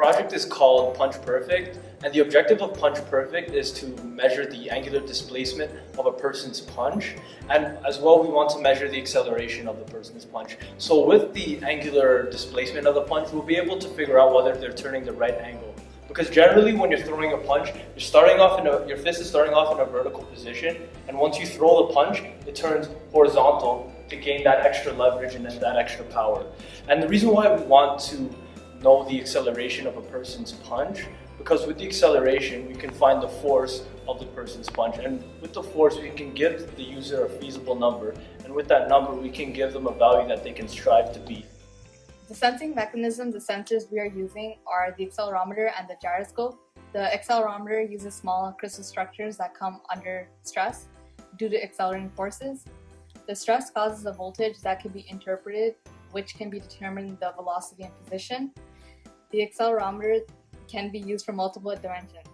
project is called Punch Perfect, and the objective of Punch Perfect is to measure the angular displacement of a person's punch, and as well we want to measure the acceleration of the person's punch. So with the angular displacement of the punch, we'll be able to figure out whether they're turning the right angle. Because generally when you're throwing a punch, your fist is starting off in a vertical position, and once you throw the punch, it turns horizontal to gain that extra leverage and then that extra power. And the reason why we want to know the acceleration of a person's punch, because with the acceleration we can find the force of the person's punch, and with the force we can give the user a feasible number, and with that number we can give them a value that they can strive to beat. The sensing mechanisms, the sensors we are using are the accelerometer and the gyroscope. The accelerometer uses small crystal structures that come under stress due to accelerating forces. The stress causes a voltage that can be interpreted, which can be determined the velocity and position. The accelerometer can be used for multiple dimensions.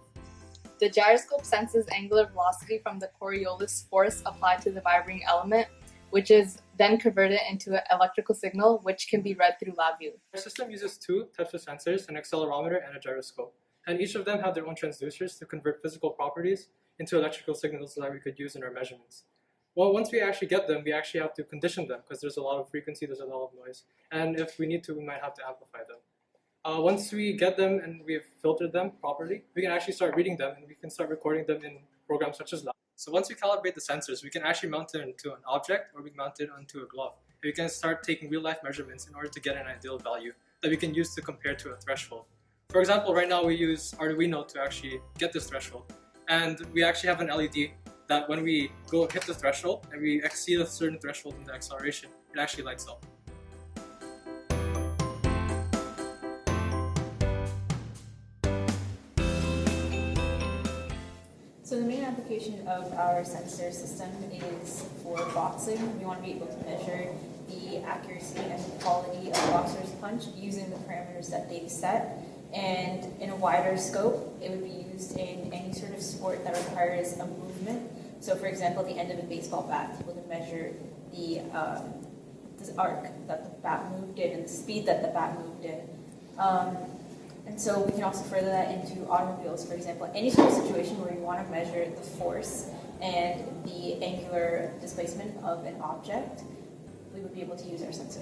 The gyroscope senses angular velocity from the Coriolis force applied to the vibrating element, which is then converted into an electrical signal, which can be read through LabVIEW. Our system uses two types of sensors, an accelerometer and a gyroscope, and each of them have their own transducers to convert physical properties into electrical signals that we could use in our measurements. Well, once we actually get them, we actually have to condition them because there's a lot of frequency, there's a lot of noise, and if we need to, we might have to amplify them. Once we get them and we've filtered them properly, we can actually start reading them and we can start recording them in programs such as LabVIEW. So once we calibrate the sensors, we can actually mount it into an object or we can mount it onto a glove. And we can start taking real-life measurements in order to get an ideal value that we can use to compare to a threshold. For example, right now we use Arduino to actually get this threshold. And we actually have an LED that when we go hit the threshold and we exceed a certain threshold in the acceleration, it actually lights up. So the main application of our sensor system is for boxing. We want to be able to measure the accuracy and quality of a boxer's punch using the parameters that they've set. And in a wider scope, it would be used in any sort of sport that requires a movement. So for example, the end of a baseball bat would measure the arc that the bat moved in and the speed that the bat moved in. And so we can also further that into automobiles, for example. Any sort of situation where you want to measure the force and the angular displacement of an object, we would be able to use our sensor.